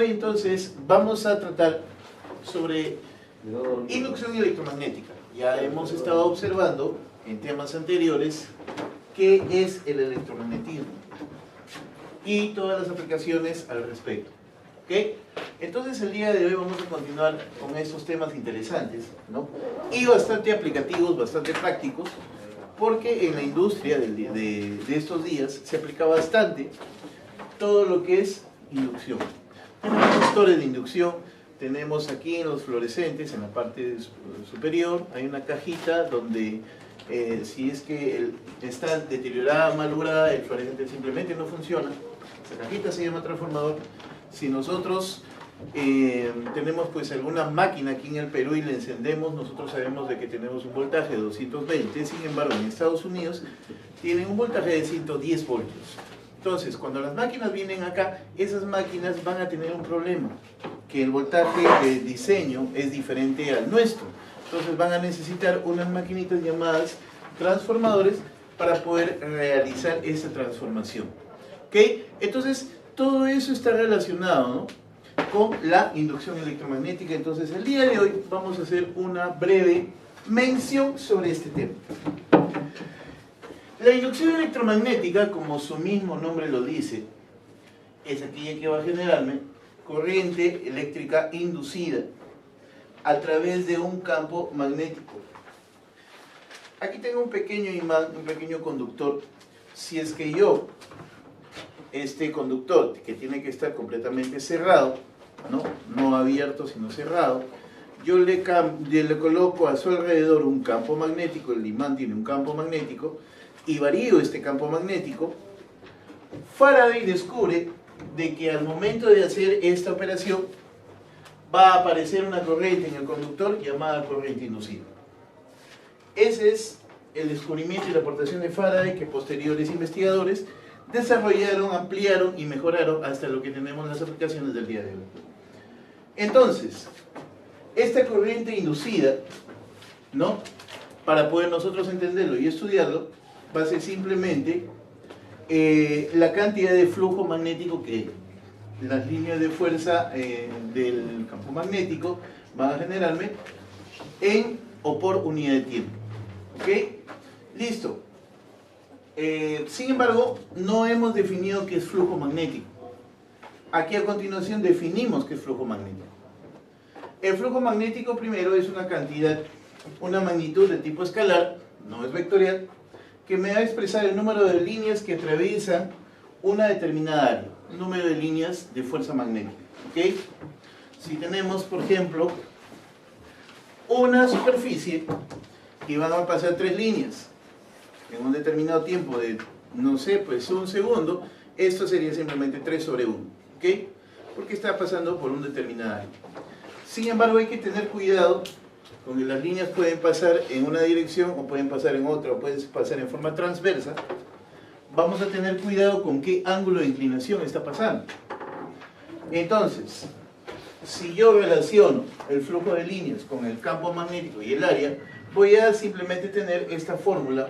hoy entonces vamos a tratar sobre inducción electromagnética. Ya hemos estado observando en temas anteriores qué es el electromagnetismo y todas las aplicaciones al respecto. ¿Okay? Entonces el día de hoy vamos a continuar con estos temas interesantes, ¿no? Y bastante aplicativos, bastante prácticos, porque en la industria de estos días se aplica bastante todo lo que es inducción. Factores de inducción tenemos aquí en los fluorescentes, en la parte superior, hay una cajita donde si es que está deteriorada, malograda, el fluorescente simplemente no funciona. Esa cajita se llama transformador. Si nosotros tenemos pues alguna máquina aquí en el Perú y la encendemos, nosotros sabemos de que tenemos un voltaje de 220, sin embargo en Estados Unidos tienen un voltaje de 110 voltios. Entonces, cuando las máquinas vienen acá, esas máquinas van a tener un problema, que el voltaje de diseño es diferente al nuestro. Entonces van a necesitar unas maquinitas llamadas transformadores para poder realizar esa transformación. ¿Ok? Entonces, todo eso está relacionado, ¿no?, con la inducción electromagnética. Entonces, el día de hoy vamos a hacer una breve mención sobre este tema. La inducción electromagnética, como su mismo nombre lo dice, es aquella que va a generarme corriente eléctrica inducida a través de un campo magnético. Aquí tengo un pequeño imán, un pequeño conductor. Si es que yo, este conductor, que tiene que estar completamente cerrado, no abierto sino cerrado, yo le coloco a su alrededor un campo magnético, el imán tiene un campo magnético, y varío este campo magnético. Faraday descubre de que al momento de hacer esta operación va a aparecer una corriente en el conductor llamada corriente inducida. Ese es el descubrimiento y la aportación de Faraday, que posteriores investigadores desarrollaron, ampliaron y mejoraron hasta lo que tenemos en las aplicaciones del día de hoy. Entonces, esta corriente inducida, ¿no?, para poder nosotros entenderlo y estudiarlo, va a ser simplemente la cantidad de flujo magnético que las líneas de fuerza del campo magnético van a generarme en o por unidad de tiempo. ¿Ok? Listo. Sin embargo, no hemos definido qué es flujo magnético. Aquí a continuación definimos qué es flujo magnético. El flujo magnético primero es una cantidad, una magnitud de tipo escalar, no es vectorial, que me va a expresar el número de líneas que atraviesan una determinada área, un número de líneas de fuerza magnética. ¿Ok? Si tenemos, por ejemplo, una superficie y van a pasar 3 líneas en un determinado tiempo de, no sé, pues un segundo, esto sería simplemente 3 sobre 1, ¿ok? Porque está pasando por un determinado área. Sin embargo, hay que tener cuidado con que las líneas pueden pasar en una dirección o pueden pasar en otra, o pueden pasar en forma transversa. Vamos a tener cuidado con qué ángulo de inclinación está pasando. Entonces, si yo relaciono el flujo de líneas con el campo magnético y el área, voy a simplemente tener esta fórmula,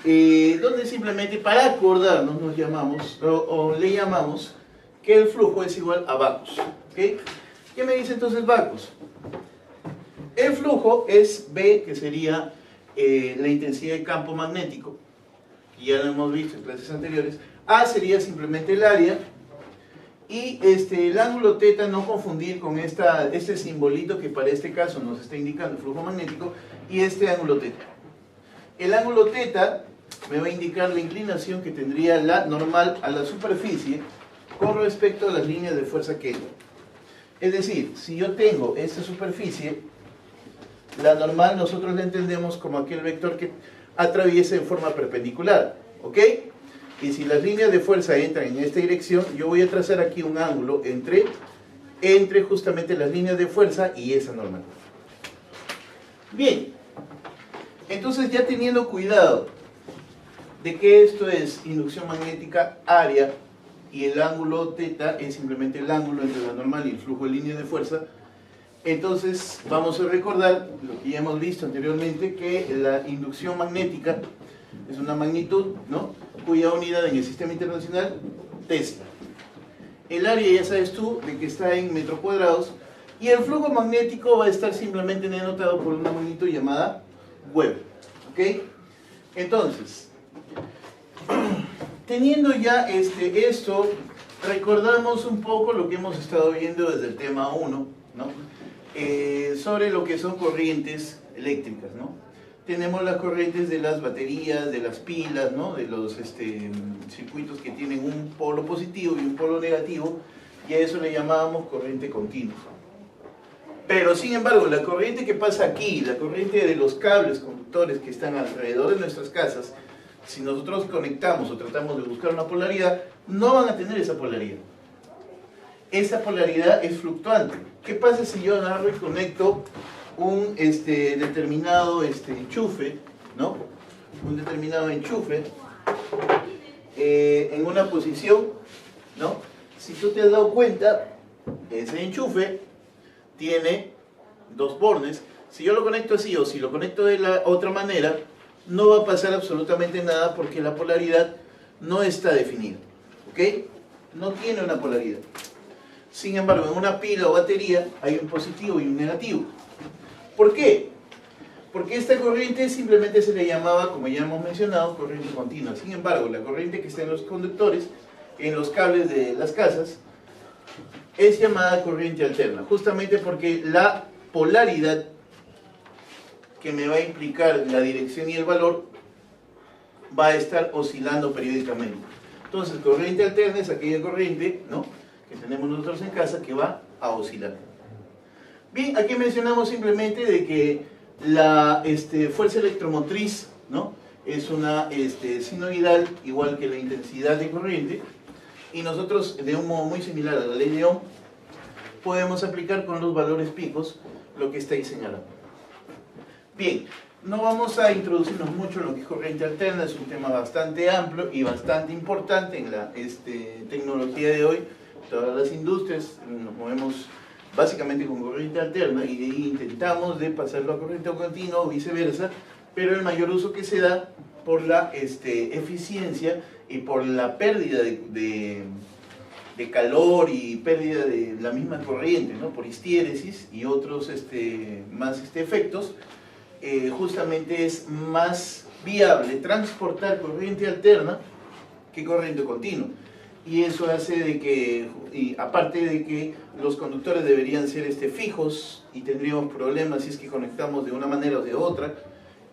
donde simplemente para acordarnos nos llamamos, o le llamamos, que el flujo es igual a vacos. ¿Okay? ¿Qué me dice entonces vacos? El flujo es B, que sería la intensidad de campo magnético, que ya lo hemos visto en clases anteriores. A sería simplemente el área, y el ángulo θ, no confundir con este simbolito que para este caso nos está indicando el flujo magnético, y este ángulo θ. El ángulo θ me va a indicar la inclinación que tendría la normal a la superficie con respecto a las líneas de fuerza que hay. Es decir, si yo tengo esta superficie, la normal nosotros la entendemos como aquel vector que atraviesa en forma perpendicular, ¿ok? Y si las líneas de fuerza entran en esta dirección, yo voy a trazar aquí un ángulo entre justamente las líneas de fuerza y esa normal. Bien, entonces ya teniendo cuidado de que esto es inducción magnética área y el ángulo θ es simplemente el ángulo entre la normal y el flujo de líneas de fuerza, entonces vamos a recordar lo que ya hemos visto anteriormente, que la inducción magnética es una magnitud, ¿no?, cuya unidad en el sistema internacional, Tesla. el área ya sabes tú de que está en metros cuadrados, y el flujo magnético va a estar simplemente denotado por una magnitud llamada Weber. ¿Ok? Entonces, teniendo ya esto, recordamos un poco lo que hemos estado viendo desde el tema 1, ¿no? Sobre lo que son corrientes eléctricas, ¿no? Tenemos las corrientes de las baterías, de las pilas, ¿no? De los circuitos que tienen un polo positivo y un polo negativo, y a eso le llamábamos corriente continua. Pero sin embargo, la corriente que pasa aquí, la corriente de los cables conductores que están alrededor de nuestras casas, si nosotros conectamos o tratamos de buscar una polaridad, no van a tener esa polaridad. Esa polaridad es fluctuante. ¿Qué pasa si yo agarro y conecto un determinado enchufe, ¿no? Un determinado enchufe en una posición, ¿no? Si tú te has dado cuenta, ese enchufe tiene dos bornes. Si yo lo conecto así o si lo conecto de la otra manera, no va a pasar absolutamente nada porque la polaridad no está definida. ¿Ok? No tiene una polaridad. Sin embargo, en una pila o batería hay un positivo y un negativo. ¿Por qué? Porque esta corriente simplemente se le llamaba, como ya hemos mencionado, corriente continua. Sin embargo, la corriente que está en los conductores, en los cables de las casas, es llamada corriente alterna, justamente porque la polaridad que me va a implicar la dirección y el valor va a estar oscilando periódicamente. Entonces, corriente alterna es aquella corriente, ¿no?, que tenemos nosotros en casa que va a oscilar. Bien, aquí mencionamos simplemente de que la fuerza electromotriz, ¿no?, es una sinoidal igual que la intensidad de corriente, y nosotros, de un modo muy similar a la ley de Ohm, podemos aplicar con los valores picos lo que está ahí señalado. Bien, no vamos a introducirnos mucho en lo que es corriente alterna, es un tema bastante amplio y bastante importante en la tecnología de hoy. Todas las industrias nos movemos básicamente con corriente alterna y de ahí intentamos de pasarlo a corriente continua o viceversa, pero el mayor uso que se da por la eficiencia y por la pérdida de calor y pérdida de la misma corriente, ¿no?, por histiéresis y otros más efectos, justamente es más viable transportar corriente alterna que corriente continua. Y eso hace de que, y aparte de que los conductores deberían ser fijos y tendríamos problemas si es que conectamos de una manera o de otra,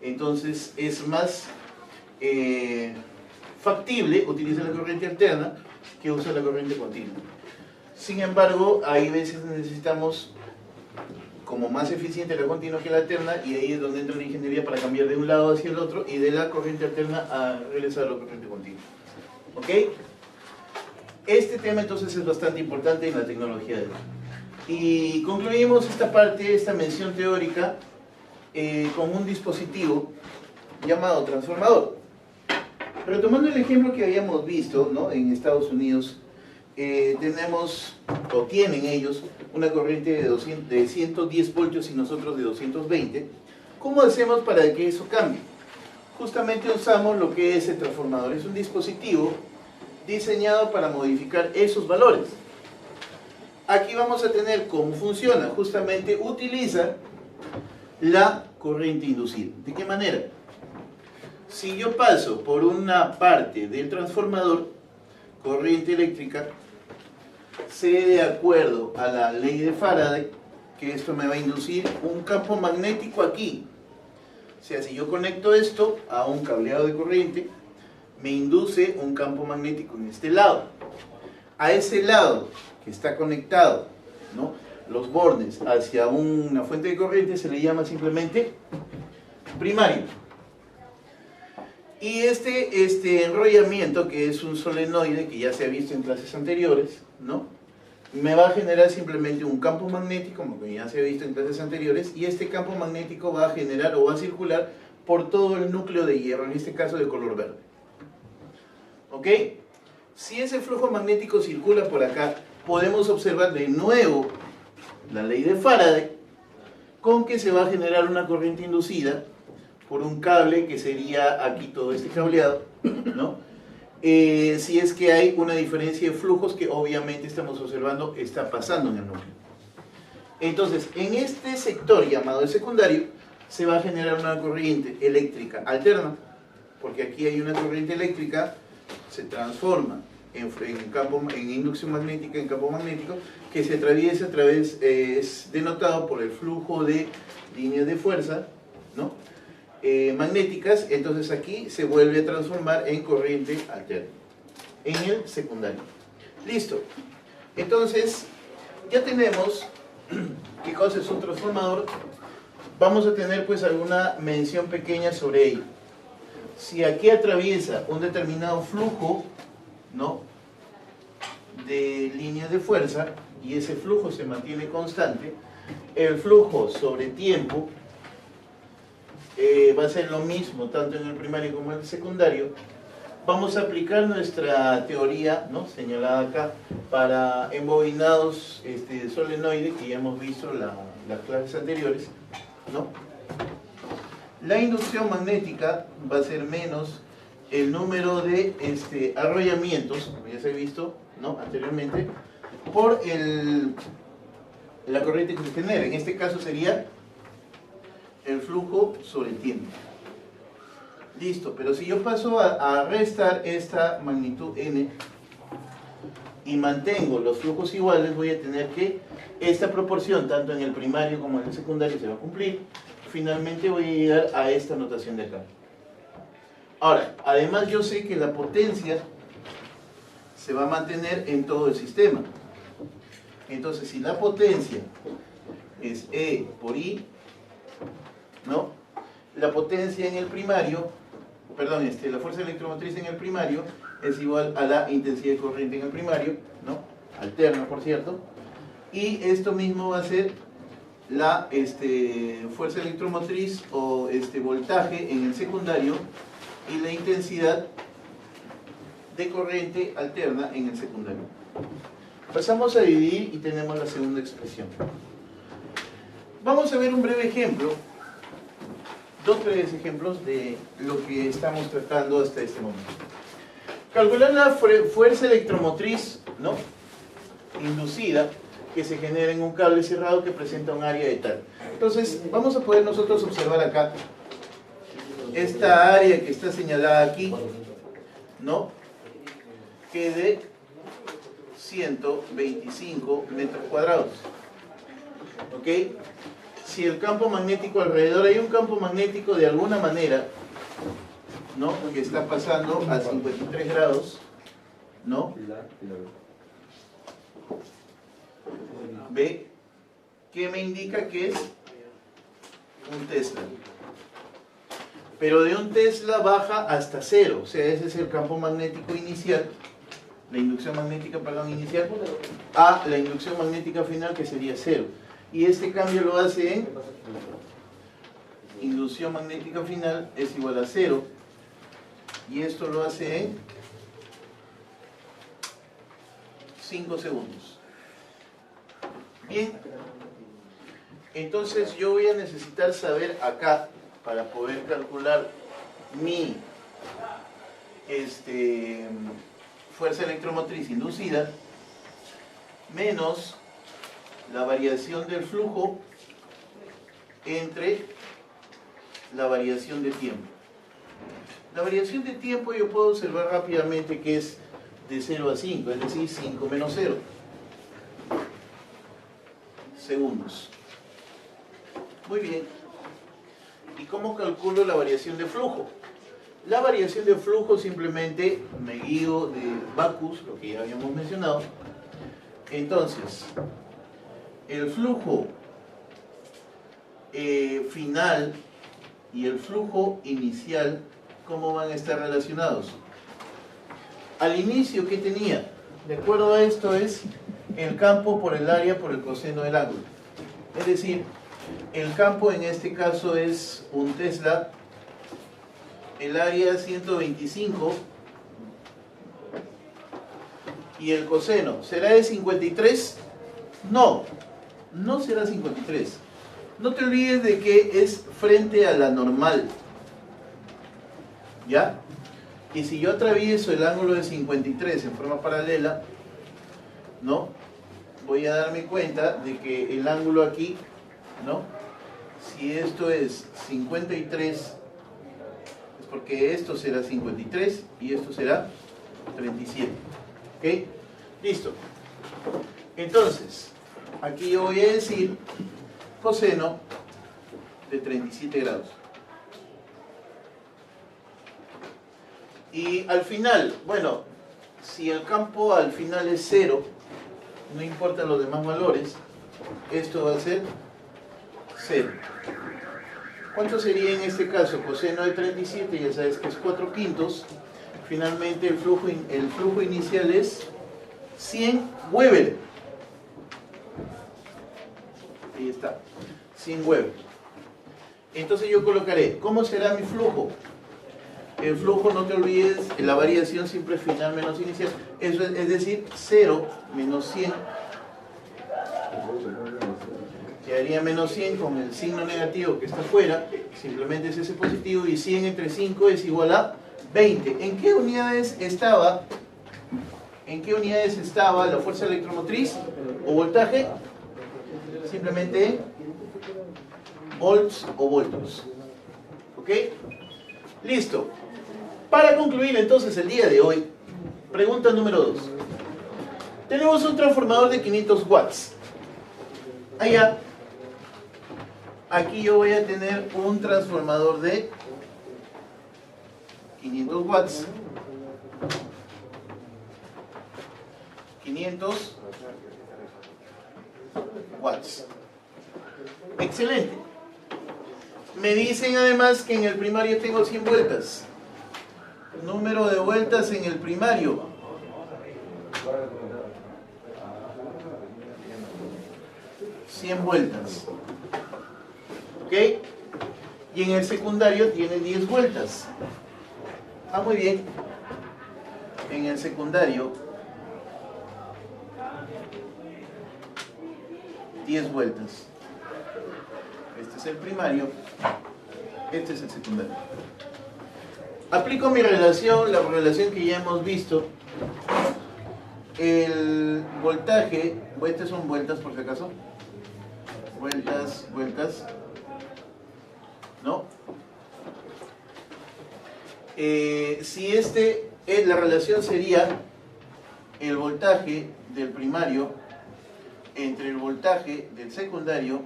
entonces es más factible utilizar la corriente alterna que usar la corriente continua. Sin embargo, hay veces necesitamos como más eficiente la continua que la alterna, y ahí es donde entra la ingeniería para cambiar de un lado hacia el otro y de la corriente alterna a regresar a la corriente continua. ¿Ok? Este tema entonces es bastante importante en la tecnología de hoy. Y concluimos esta parte, esta mención teórica, con un dispositivo llamado transformador. Retomando el ejemplo que habíamos visto, ¿no?, en Estados Unidos, tenemos, o tienen ellos, una corriente de 110 voltios y nosotros de 220. ¿Cómo hacemos para que eso cambie? Justamente usamos lo que es el transformador. Es un dispositivo diseñado para modificar esos valores. Aquí vamos a tener cómo funciona. Justamente utiliza la corriente inducida. ¿De qué manera? Si yo paso por una parte del transformador, corriente eléctrica, sé de acuerdo a la ley de Faraday que esto me va a inducir un campo magnético aquí. O sea, si yo conecto esto a un cableado de corriente, me induce un campo magnético en este lado. A ese lado que está conectado, ¿no?, los bornes hacia una fuente de corriente se le llama simplemente primario. Y este enrollamiento, que es un solenoide que ya se ha visto en clases anteriores, ¿no?, me va a generar simplemente un campo magnético, como que ya se ha visto en clases anteriores, y este campo magnético va a generar o va a circular por todo el núcleo de hierro, en este caso de color verde. ¿Ok? Si ese flujo magnético circula por acá, podemos observar de nuevo la ley de Faraday, con que se va a generar una corriente inducida por un cable que sería aquí todo este cableado, ¿no?, si es que hay una diferencia de flujos que obviamente estamos observando está pasando en el núcleo. Entonces, en este sector llamado el secundario, se va a generar una corriente eléctrica alterna, porque aquí hay una corriente eléctrica, se transforma en inducción magnética, en campo magnético, que se atraviesa a través, es denotado por el flujo de líneas de fuerza, ¿no? Magnéticas. Entonces aquí se vuelve a transformar en corriente alterna, en el secundario. Listo. Entonces, ya tenemos qué cosa es un transformador. Vamos a tener pues alguna mención pequeña sobre ello. Si aquí atraviesa un determinado flujo, ¿no?, de líneas de fuerza, y ese flujo se mantiene constante, el flujo sobre tiempo va a ser lo mismo tanto en el primario como en el secundario. Vamos a aplicar nuestra teoría, ¿no?, señalada acá, para embobinados solenoides, que ya hemos visto las clases anteriores, ¿no? La inducción magnética va a ser menos el número de arrollamientos, como ya se ha visto, ¿no?, anteriormente, por la corriente que se genera. En este caso sería el flujo sobre el tiempo. Listo, pero si yo paso a restar esta magnitud n y mantengo los flujos iguales, voy a tener que esta proporción, tanto en el primario como en el secundario, se va a cumplir. Finalmente voy a llegar a esta notación de acá. Ahora, además yo sé que la potencia se va a mantener en todo el sistema. Entonces, si la potencia es E por I, ¿no?, la potencia en el primario, perdón, la fuerza electromotriz en el primario es igual a la intensidad de corriente en el primario, ¿no?, alterna, por cierto, y esto mismo va a ser la fuerza electromotriz o voltaje en el secundario, y la intensidad de corriente alterna en el secundario. Pasamos a dividir y tenemos la segunda expresión. Vamos a ver un breve ejemplo, dos breves ejemplos de lo que estamos tratando hasta este momento. Calcular la fuerza electromotriz, ¿no?, inducida, que se genera en un cable cerrado que presenta un área de tal. Entonces, vamos a poder nosotros observar acá esta área que está señalada aquí, ¿no?, que es de 125 metros cuadrados. ¿Ok? Si el campo magnético alrededor, hay un campo magnético de alguna manera, ¿no?, que está pasando a 53 grados, ¿no? ¿Ve? Que me indica que es un Tesla. Pero de un Tesla baja hasta cero, o sea, ese es el campo magnético inicial, la inducción magnética, perdón, inicial, a la inducción magnética final, que sería cero. Y este cambio lo hace en inducción magnética final es igual a cero, y esto lo hace en 5 segundos. Bien, entonces yo voy a necesitar saber acá, para poder calcular mi fuerza electromotriz inducida, menos la variación del flujo entre la variación de tiempo. La variación de tiempo yo puedo observar rápidamente que es de 0 a 5, es decir, 5 menos 0 segundos. Muy bien. ¿Y cómo calculo la variación de flujo? La variación de flujo simplemente me guío de Backus, lo que ya habíamos mencionado. Entonces, el flujo final y el flujo inicial, ¿cómo van a estar relacionados? Al inicio, ¿qué tenía? De acuerdo a esto es el campo por el área por el coseno del ángulo. Es decir, el campo en este caso es un Tesla, el área 125, y el coseno, ¿será de 53? No, no será 53. No te olvides de que es frente a la normal, ¿ya? Y si yo atravieso el ángulo de 53 en forma paralela, ¿no? Voy a darme cuenta de que el ángulo aquí, ¿no? Si esto es 53, es porque esto será 53 y esto será 37. ¿Ok? Listo. Entonces, aquí yo voy a decir coseno de 37 grados. Y al final, bueno, si el campo al final es 0, no importa los demás valores, esto va a ser 0. ¿Cuánto sería en este caso? Coseno de 37, ya sabes que es 4/5. Finalmente el flujo inicial es 100 Weber. Ahí está, 100 Weber. Entonces yo colocaré, ¿cómo será mi flujo? El flujo, no te olvides, la variación siempre es final menos inicial. Eso es decir, 0 menos 100. Quedaría menos 100 con el signo negativo que está afuera. Simplemente es ese positivo. Y 100 entre 5 es igual a 20. ¿En qué unidades estaba? ¿En qué unidades estaba la fuerza electromotriz o voltaje? Simplemente volts o voltios. ¿Ok? Listo. Para concluir entonces el día de hoy, pregunta número 2. Tenemos un transformador de 500 watts. Allá, aquí yo voy a tener un transformador de 500 watts. 500 watts. Excelente. Me dicen además que en el primario tengo 100 vueltas. Número de vueltas en el primario. 100 vueltas. ¿Ok? Y en el secundario tiene 10 vueltas. Ah, muy bien. En el secundario 10 vueltas. Este es el primario, este es el secundario. Aplico mi relación, la relación que ya hemos visto. El voltaje, estas son vueltas por si acaso. Vueltas, vueltas. ¿No? Si la relación sería el voltaje del primario entre el voltaje del secundario,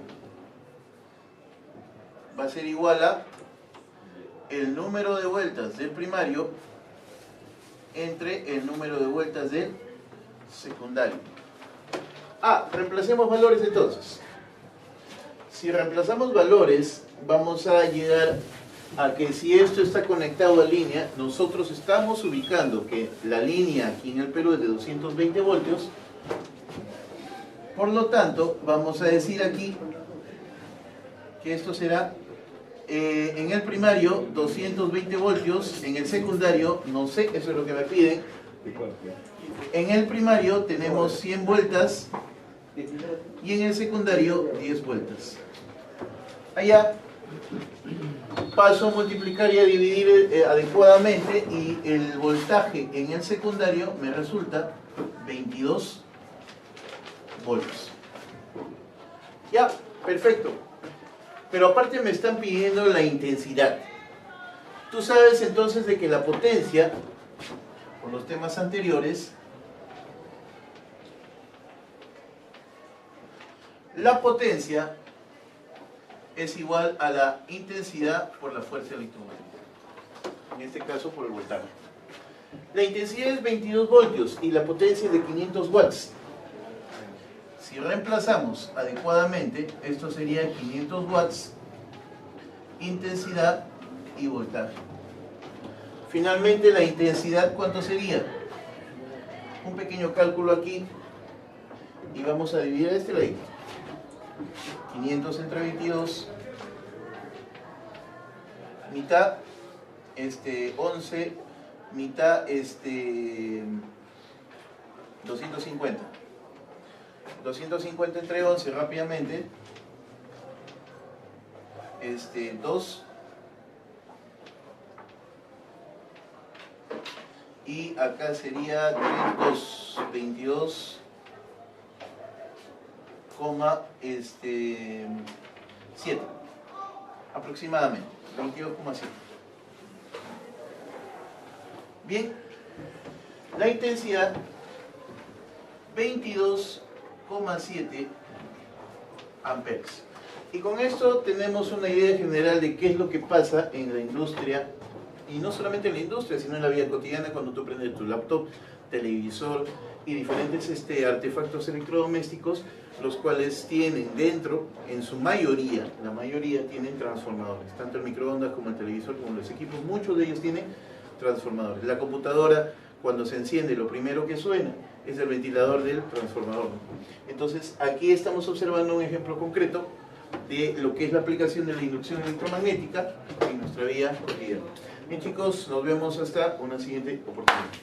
va a ser igual a el número de vueltas del primario entre el número de vueltas del secundario. Reemplacemos valores entonces. Si reemplazamos valores, vamos a llegar a que si esto está conectado a línea, nosotros estamos ubicando que la línea aquí en el Perú es de 220 voltios. Por lo tanto, vamos a decir aquí que esto será en el primario 220 voltios, en el secundario, no sé, eso es lo que me piden. En el primario tenemos 100 vueltas y en el secundario 10 vueltas. Allá paso a multiplicar y a dividir adecuadamente y el voltaje en el secundario me resulta 22 voltios. Ya, perfecto. Pero aparte me están pidiendo la intensidad. Tú sabes entonces de que la potencia, por los temas anteriores, la potencia es igual a la intensidad por la fuerza electromagnética. En este caso por el voltaje. La intensidad es 22 voltios y la potencia es de 500 watts. Si reemplazamos adecuadamente, esto sería 500 watts, intensidad y voltaje. Finalmente, la intensidad, ¿cuánto sería? Un pequeño cálculo aquí y vamos a dividir este ladito. 500 entre 22, mitad, 11, mitad, 250. 250 entre 11 rápidamente, 2, y acá sería 22,7 aproximadamente, 22,7. Bien, la intensidad 22,7 amperes. Y con esto tenemos una idea general de qué es lo que pasa en la industria, y no solamente en la industria, sino en la vida cotidiana cuando tú prendes tu laptop, televisor y diferentes artefactos electrodomésticos, los cuales tienen dentro, en su mayoría, la mayoría tienen transformadores, tanto el microondas como el televisor, como los equipos, muchos de ellos tienen transformadores. La computadora, cuando se enciende, lo primero que suena es el ventilador del transformador. Entonces, aquí estamos observando un ejemplo concreto de lo que es la aplicación de la inducción electromagnética en nuestra vida cotidiana. Bien chicos, nos vemos hasta una siguiente oportunidad.